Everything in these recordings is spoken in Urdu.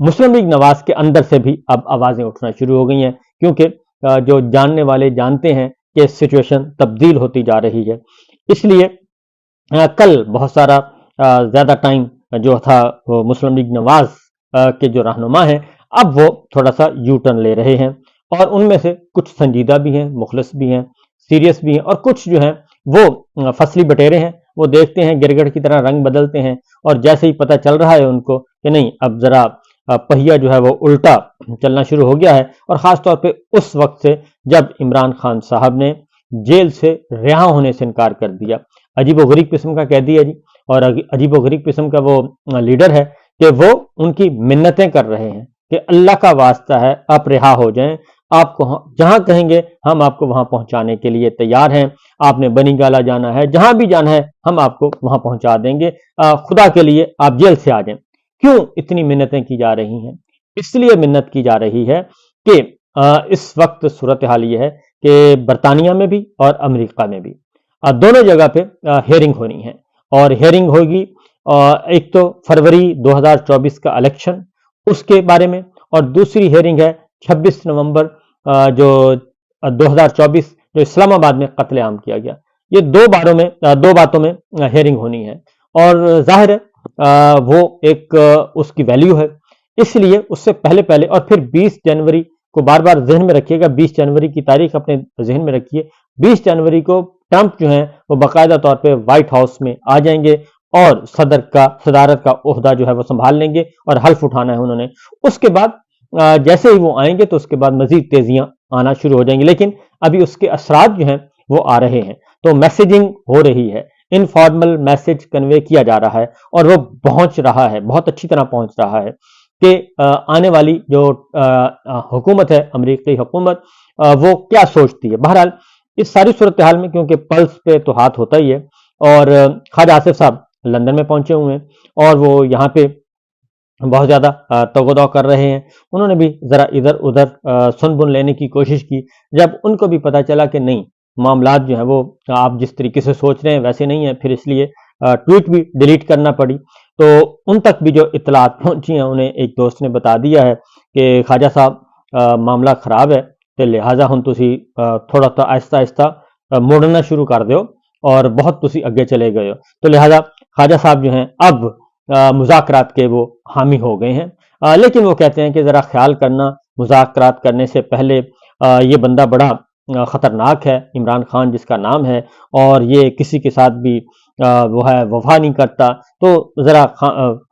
مسلم لیگ نواز کے اندر سے بھی اب آوازیں اٹھنا شروع ہو گئی ہیں، کیونکہ جو جاننے والے جانتے ہیں کہ سچویشن تبدیل ہوتی جا رہی ہے۔ اس لیے کل بہت سارا زیادہ ٹائم جو تھا وہ مسلم لیگ نواز کے جو رہنما ہیں اب وہ تھوڑا سا یو ٹرن لے رہے ہیں، اور ان میں سے کچھ سنجیدہ بھی ہیں، مخلص بھی ہیں، سیریس بھی ہیں، اور کچھ جو ہیں وہ فصلی بٹیرے ہیں، وہ دیکھتے ہیں گرگڑ کی طرح رنگ بدلتے ہیں، اور جیسے ہی پتہ چل رہا ہے ان کو کہ نہیں اب ذرا پہیا جو ہے وہ الٹا چلنا شروع ہو گیا ہے، اور خاص طور پہ اس وقت سے جب عمران خان صاحب نے جیل سے رہا ہونے سے انکار کر دیا۔ عجیب و غریب قسم کا قیدی ہے جی، اور عجیب و غریب قسم کا وہ لیڈر ہے کہ وہ ان کی منتیں کر رہے ہیں کہ اللہ کا واسطہ ہے آپ رہا ہو جائیں، آپ کو جہاں کہیں گے ہم آپ کو وہاں پہنچانے کے لیے تیار ہیں، آپ نے بنی گالا جانا ہے، جہاں بھی جانا ہے ہم آپ کو وہاں پہنچا دیں گے، خدا کے لیے آپ جیل سے آ جائیں۔ کیوں اتنی منتیں کی جا رہی ہیں؟ اس لیے منت کی جا رہی ہے کہ اس وقت صورتحال یہ ہے کہ برطانیہ میں بھی اور امریکہ میں بھی دونوں جگہ پہ ہیئرنگ ہونی ہے، اور ہیئرنگ ہوگی ایک تو فروری 2024 کا الیکشن اس کے بارے میں، اور دوسری ہیئرنگ ہے 26 نومبر جو 2024 جو اسلام آباد میں قتل عام کیا گیا۔ یہ دو باتوں میں ہیئرنگ ہونی ہے، اور ظاہر ہے وہ ایک اس کی ویلیو ہے، اس لیے اس سے پہلے اور پھر 20 جنوری کو بار بار ذہن میں رکھیے گا، 20 جنوری کی تاریخ اپنے ذہن میں رکھیے، 20 جنوری کو ٹرمپ جو ہیں وہ باقاعدہ طور پہ وائٹ ہاؤس میں آ جائیں گے، اور صدارت کا عہدہ جو ہے وہ سنبھال لیں گے، اور حلف اٹھانا ہے انہوں نے۔ اس کے بعد جیسے ہی وہ آئیں گے تو اس کے بعد مزید تیزیاں آنا شروع ہو جائیں گی، لیکن ابھی اس کے اثرات جو ہیں وہ آ رہے ہیں، تو میسیجنگ ہو رہی ہے، انفارمل میسج کنوے کیا جا رہا ہے، اور وہ پہنچ رہا ہے، بہت اچھی طرح پہنچ رہا ہے کہ آنے والی جو حکومت ہے، امریکی حکومت، وہ کیا سوچتی ہے۔ بہرحال اس ساری صورتحال میں کیونکہ پلس پہ تو ہاتھ ہوتا ہی ہے، اور خواجہ آصف صاحب لندن میں پہنچے ہوئے ہیں، اور وہ یہاں پہ بہت زیادہ توغدو کر رہے ہیں، انہوں نے بھی ذرا ادھر ادھر سن بن لینے کی کوشش کی، جب ان کو بھی پتا چلا کہ نہیں معاملات جو ہیں وہ آپ جس طریقے سے سوچ رہے ہیں ویسے نہیں ہیں، پھر اس لیے ٹویٹ بھی ڈیلیٹ کرنا پڑی، تو ان تک بھی جو اطلاعات پہنچی ہیں انہیں ایک دوست نے بتا دیا ہے کہ خواجہ صاحب معاملہ خراب ہے، تو لہٰذا ہم تسی تھوڑا سا آہستہ آہستہ موڑنا شروع کر دیو، اور بہت تسی اگے چلے گئے ہو، تو لہٰذا خواجہ صاحب جو ہیں اب مذاکرات کے وہ حامی ہو گئے ہیں، لیکن وہ کہتے ہیں کہ ذرا خیال کرنا، مذاکرات کرنے سے پہلے یہ بندہ بڑا خطرناک ہے، عمران خان جس کا نام ہے، اور یہ کسی کے ساتھ بھی وہ ہے وفا نہیں کرتا، تو ذرا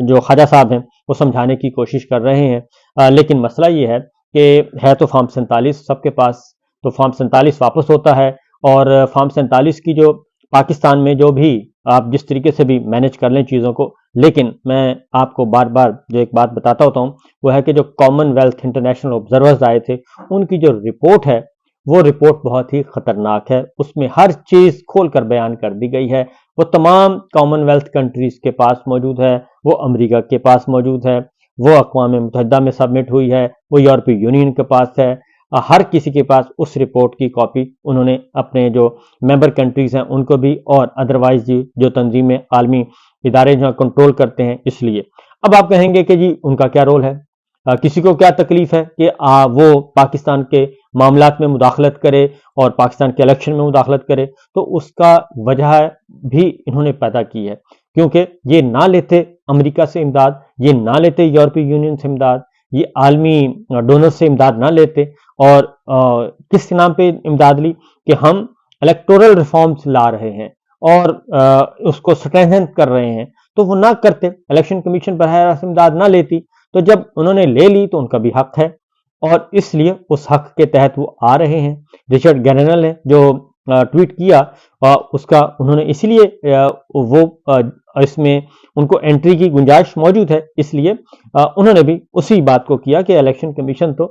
جو خواجہ صاحب ہیں وہ سمجھانے کی کوشش کر رہے ہیں، لیکن مسئلہ یہ ہے کہ ہے تو فارم 47 سب کے پاس، تو فارم 47 واپس ہوتا ہے، اور فارم 47 کی جو پاکستان میں جو بھی آپ جس طریقے سے بھی مینج کر لیں چیزوں کو، لیکن میں آپ کو بار بار جو ایک بات بتاتا ہوتا ہوں وہ ہے کہ جو کامن ویلتھ انٹرنیشنل آبزرورز آئے تھے ان کی جو رپورٹ ہے وہ رپورٹ بہت ہی خطرناک ہے، اس میں ہر چیز کھول کر بیان کر دی گئی ہے، وہ تمام کامن ویلتھ کنٹریز کے پاس موجود ہے، وہ امریکہ کے پاس موجود ہے، وہ اقوام متحدہ میں سبمٹ ہوئی ہے، وہ یورپی یونین کے پاس ہے، ہر کسی کے پاس اس رپورٹ کی کاپی انہوں نے اپنے جو ممبر کنٹریز ہیں ان کو بھی، اور ادروائز جو تنظیمیں عالمی ادارے جو کنٹرول کرتے ہیں، اس لیے اب آپ کہیں گے کہ جی ان کا کیا رول ہے، کسی کو کیا تکلیف ہے کہ وہ پاکستان کے معاملات میں مداخلت کرے اور پاکستان کے الیکشن میں مداخلت کرے، تو اس کا وجہ بھی انہوں نے پیدا کی ہے، کیونکہ یہ نہ لیتے امریکہ سے امداد، یہ نہ لیتے یورپی یونین سے امداد، یہ عالمی ڈونر سے امداد نہ لیتے، اور کس نام پہ امداد لی کہ ہم الیکٹورل ریفارمز لا رہے ہیں اور اس کو سٹرینتھن کر رہے ہیں، تو وہ نہ کرتے، الیکشن کمیشن براہ راست امداد نہ لیتی، تو جب انہوں نے لے لی تو ان کا بھی حق ہے، اور اس لیے اس حق کے تحت وہ آ رہے ہیں۔ رچرڈ گرنل نے جو ٹویٹ کیا اس کا انہوں نے اس لیے وہ اس میں ان کو انٹری کی گنجائش موجود ہے، اس لیے انہوں نے بھی اسی بات کو کیا کہ الیکشن کمیشن تو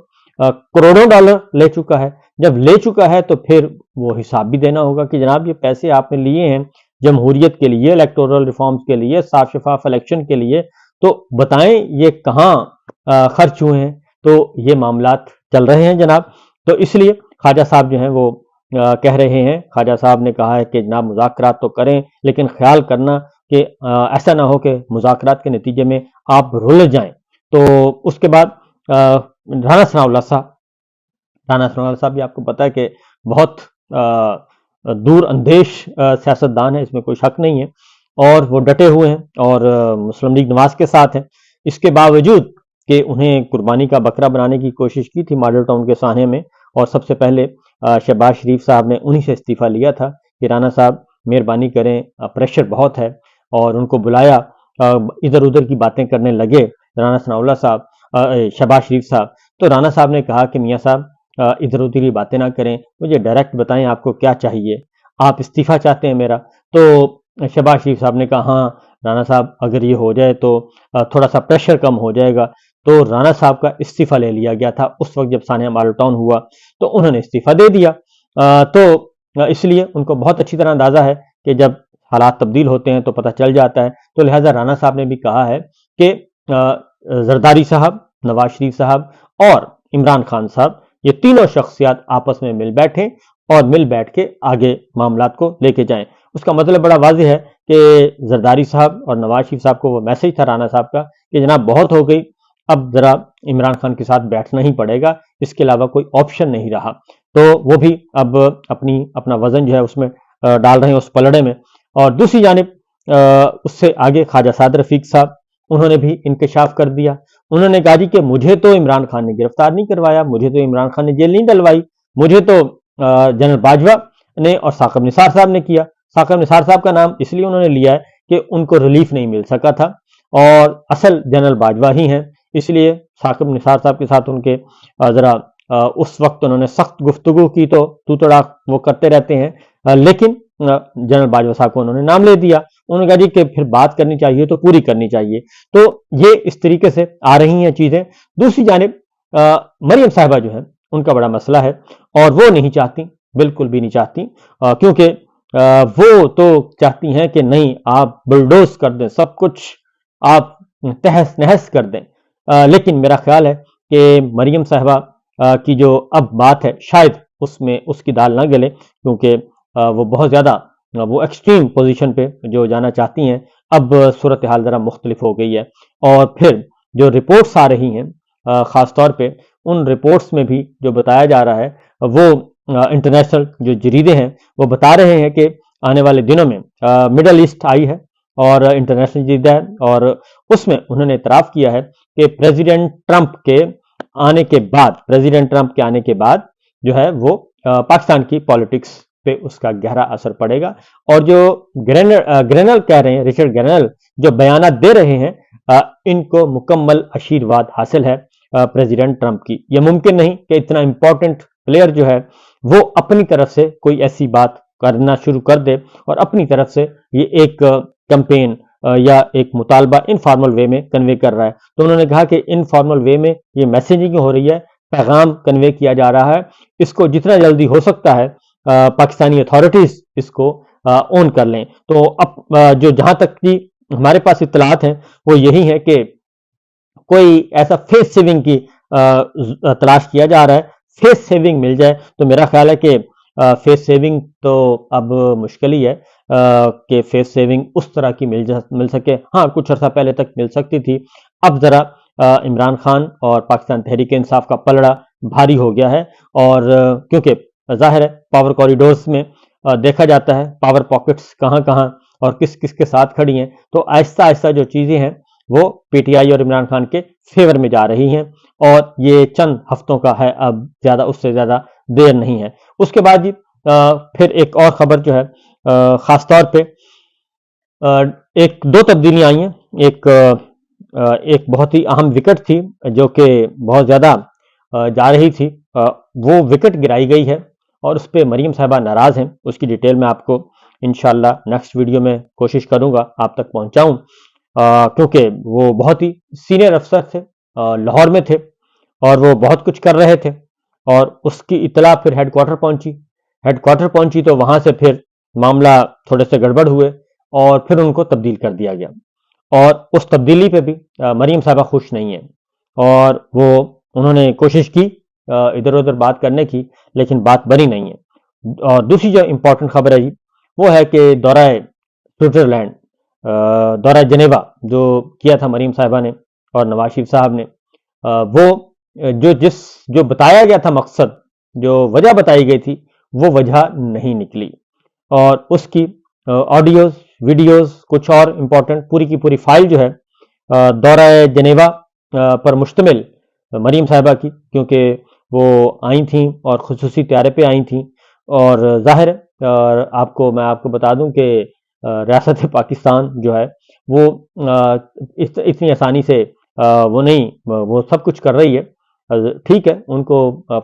کروڑوں ڈالر لے چکا ہے، جب لے چکا ہے تو پھر وہ حساب بھی دینا ہوگا کہ جناب یہ پیسے آپ نے لیے ہیں جمہوریت کے لیے، الیکٹورل ریفارمز کے لیے، صاف شفاف الیکشن کے لیے، تو بتائیں یہ کہاں خرچ ہوئے ہیں، تو یہ معاملات چل رہے ہیں جناب۔ تو اس لیے خواجہ صاحب جو ہیں وہ کہہ رہے ہیں، خواجہ صاحب نے کہا ہے کہ جناب مذاکرات تو کریں، لیکن خیال کرنا کہ ایسا نہ ہو کہ مذاکرات کے نتیجے میں آپ رل جائیں، تو اس کے بعد رانا ثناء اللہ صاحب بھی آپ کو پتا ہے کہ بہت دور اندیش سیاستدان ہے، اس میں کوئی شک نہیں ہے، اور وہ ڈٹے ہوئے ہیں اور مسلم لیگ نواز کے ساتھ ہیں، اس کے باوجود کہ انہیں قربانی کا بکرا بنانے کی کوشش کی تھی ماڈل ٹاؤن کے سانحے میں، اور سب سے پہلے شہباز شریف صاحب نے انہی سے استعفیٰ لیا تھا کہ رانا صاحب مہربانی کریں، پریشر بہت ہے، اور ان کو بلایا، ادھر ادھر کی باتیں کرنے لگے رانا ثناء اللہ صاحب، شہباز شریف صاحب، تو رانا صاحب نے کہا کہ میاں صاحب ادھر ادھر کی باتیں نہ کریں، مجھے ڈائریکٹ بتائیں آپ کو کیا چاہیے، آپ استعفیٰ چاہتے ہیں میرا؟ تو شہباز شریف صاحب نے کہا ہاں رانا صاحب اگر یہ ہو جائے تو تھوڑا سا پریشر کم ہو جائے گا، تو رانا صاحب کا استعفیٰ لے لیا گیا تھا اس وقت جب سانحہ ماڈل ٹاؤن ہوا، تو انہوں نے استعفیٰ دے دیا، تو اس لیے ان کو بہت اچھی طرح اندازہ ہے کہ جب حالات تبدیل ہوتے ہیں تو پتہ چل جاتا ہے، تو لہٰذا رانا صاحب نے بھی کہا ہے کہ زرداری صاحب، نواز شریف صاحب اور عمران خان صاحب، یہ تینوں شخصیات آپس میں مل بیٹھیں اور مل بیٹھ کے آگے معاملات کو لے کے جائیں۔ اس کا مطلب بڑا واضح ہے کہ زرداری صاحب اور نواز شریف صاحب کو وہ میسج تھا رانا صاحب کا کہ جناب بہت ہو گئی، اب ذرا عمران خان کے ساتھ بیٹھنا ہی پڑے گا، اس کے علاوہ کوئی آپشن نہیں رہا، تو وہ بھی اب اپنا وزن جو ہے اس میں ڈال رہے ہیں اس پلڑے میں۔ اور دوسری جانب اس سے آگے خواجہ سعد رفیق صاحب، انہوں نے بھی انکشاف کر دیا، انہوں نے کہا جی کہ مجھے تو عمران خان نے گرفتار نہیں کروایا، مجھے تو عمران خان نے جیل نہیں ڈلوائی، مجھے تو جنرل باجوہ نے اور ثاقب نثار صاحب نے کیا۔ ثاقب نثار صاحب کا نام اس لیے انہوں نے لیا ہے کہ ان کو ریلیف نہیں مل سکا تھا، اور اصل جنرل باجوہ ہی ہیں، اس لیے ثاقب نثار صاحب کے ساتھ ان کے ذرا اس وقت انہوں نے سخت گفتگو کی، تو توڑا وہ کرتے رہتے ہیں، لیکن جنرل باجوہ صاحب کو انہوں نے نام لے دیا، انہوں نے کہا جی کہ پھر بات کرنی چاہیے تو پوری کرنی چاہیے، تو یہ اس طریقے سے آ رہی ہیں چیزیں۔ دوسری جانب مریم صاحبہ جو ہیں ان کا بڑا مسئلہ ہے، اور وہ نہیں چاہتی، بالکل بھی نہیں چاہتی، کیونکہ وہ تو چاہتی ہیں کہ نہیں آپ بلڈوز کر دیں، سب کچھ آپ تہس نہس کر دیں، لیکن میرا خیال ہے کہ مریم صاحبہ کی جو اب بات ہے شاید اس میں اس کی دال نہ گلے، کیونکہ وہ بہت زیادہ وہ ایکسٹریم پوزیشن پہ جو جانا چاہتی ہیں۔ اب صورتحال ذرا مختلف ہو گئی ہے، اور پھر جو رپورٹس آ رہی ہیں خاص طور پہ ان رپورٹس میں بھی جو بتایا جا رہا ہے، وہ انٹرنیشنل جو جریدے ہیں وہ بتا رہے ہیں کہ آنے والے دنوں میں مڈل ایسٹ آئی ہے اور انٹرنیشنل جریدہ ہے، اور اس میں انہوں نے اعتراف کیا ہے کہ پریزیڈنٹ ٹرمپ کے آنے کے بعد جو ہے وہ پاکستان کی پالیٹکس پہ اس کا گہرا اثر پڑے گا، اور جو گرینل کہہ رہے ہیں، رچرڈ گرینل جو بیانات دے رہے ہیں، ان کو مکمل آشیرواد حاصل ہے پریزیڈنٹ ٹرمپ کی۔ یہ ممکن نہیں کہ اتنا امپورٹنٹ پلیئر جو ہے وہ اپنی طرف سے کوئی ایسی بات کرنا شروع کر دے اور اپنی طرف سے یہ ایک کمپین یا ایک مطالبہ انفارمل وے میں کنوے کر رہا ہے۔ تو انہوں نے کہا کہ انفارمل وے میں یہ میسیجنگ ہو رہی ہے، پیغام کنوے کیا جا رہا ہے، اس کو جتنا جلدی ہو سکتا ہے پاکستانی اتھارٹیز اس کو اون کر لیں۔ تو اب جو جہاں تک کی ہمارے پاس اطلاعات ہیں وہ یہی ہے کہ کوئی ایسا فیس سیونگ کی تلاش کیا جا رہا ہے، فیس سیونگ مل جائے تو میرا خیال ہے کہ فیس سیونگ تو اب مشکل ہی ہے کہ فیس سیونگ اس طرح کی مل سکے، ہاں کچھ عرصہ پہلے تک مل سکتی تھی، اب ذرا عمران خان اور پاکستان تحریک انصاف کا پلڑا بھاری ہو گیا ہے، اور کیونکہ ظاہر ہے پاور کوریڈورز میں دیکھا جاتا ہے پاور پاکٹس کہاں کہاں اور کس کس کے ساتھ کھڑی ہیں، تو آہستہ آہستہ جو چیزیں ہیں وہ پی ٹی آئی اور عمران خان کے فیور میں جا رہی ہیں، اور یہ چند ہفتوں کا ہے، اب زیادہ اس سے زیادہ دیر نہیں ہے۔ اس کے بعد پھر ایک اور خبر جو ہے خاص طور پہ ایک دو تبدیلیاں آئی ہیں، ایک بہت ہی اہم وکٹ تھی جو کہ بہت زیادہ جا رہی تھی، وہ وکٹ گرائی گئی ہے اور اس پہ مریم صاحبہ ناراض ہیں، اس کی ڈیٹیل میں آپ کو انشاءاللہ نیکسٹ ویڈیو میں کوشش کروں گا آپ تک پہنچاؤں، کیونکہ وہ بہت ہی سینئر افسر تھے، لاہور میں تھے اور وہ بہت کچھ کر رہے تھے، اور اس کی اطلاع پھر ہیڈ کوارٹر پہنچی تو وہاں سے پھر معاملہ تھوڑے سے گڑبڑ ہوئے اور پھر ان کو تبدیل کر دیا گیا، اور اس تبدیلی پہ بھی مریم صاحبہ خوش نہیں ہیں، اور انہوں نے کوشش کی ادھر ادھر بات کرنے کی لیکن بات بنی نہیں ہے۔ اور دوسری جو امپورٹنٹ خبر ہے وہ ہے کہ دورہ سوئٹزرلینڈ، دورہ جنیوا جو کیا تھا مریم صاحبہ نے اور نواز شریف صاحب نے وہ جو بتایا گیا تھا مقصد، جو وجہ بتائی گئی تھی، وہ وجہ نہیں نکلی، اور اس کی آڈیوز ویڈیوز کچھ اور امپورٹنٹ پوری کی پوری فائل جو ہے دورہ جنیوا پر مشتمل مریم صاحبہ کی، کیونکہ وہ آئی تھیں اور خصوصی طیارے پہ آئی تھیں، اور ظاہر ہے میں آپ کو بتا دوں کہ ریاست پاکستان جو ہے وہ اتنی آسانی سے وہ نہیں، وہ سب کچھ کر رہی ہے، ٹھیک ہے، ان کو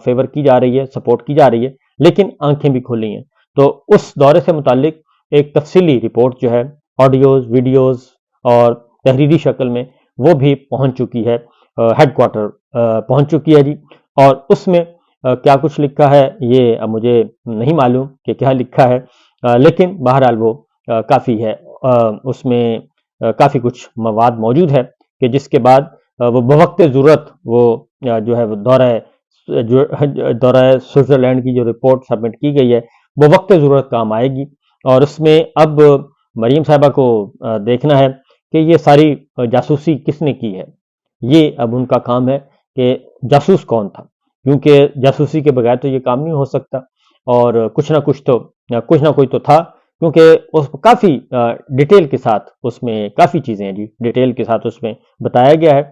فیور کی جا رہی ہے، سپورٹ کی جا رہی ہے، لیکن آنکھیں بھی کھلی ہیں۔ تو اس دورے سے متعلق ایک تفصیلی رپورٹ جو ہے آڈیوز ویڈیوز اور تحریری شکل میں وہ بھی پہنچ چکی ہے، ہیڈ کوارٹر پہنچ چکی ہے جی، اور اس میں کیا کچھ لکھا ہے یہ اب مجھے نہیں معلوم کہ کیا لکھا ہے، لیکن بہرحال وہ کافی ہے، اس میں کافی کچھ مواد موجود ہے کہ جس کے بعد وہ بوقت ضرورت وہ جو ہے وہ دورہ سوئٹزرلینڈ کی جو رپورٹ سبمٹ کی گئی ہے وہ وقت ضرورت کام آئے گی، اور اس میں اب مریم صاحبہ کو دیکھنا ہے کہ یہ ساری جاسوسی کس نے کی ہے۔ یہ اب ان کا کام ہے کہ جاسوس کون تھا، کیونکہ جاسوسی کے بغیر تو یہ کام نہیں ہو سکتا، اور کچھ نہ کوئی تو تھا، کیونکہ اس کافی ڈیٹیل کے ساتھ اس میں کافی چیزیں ہیں جی، ڈیٹیل کے ساتھ اس میں بتایا گیا ہے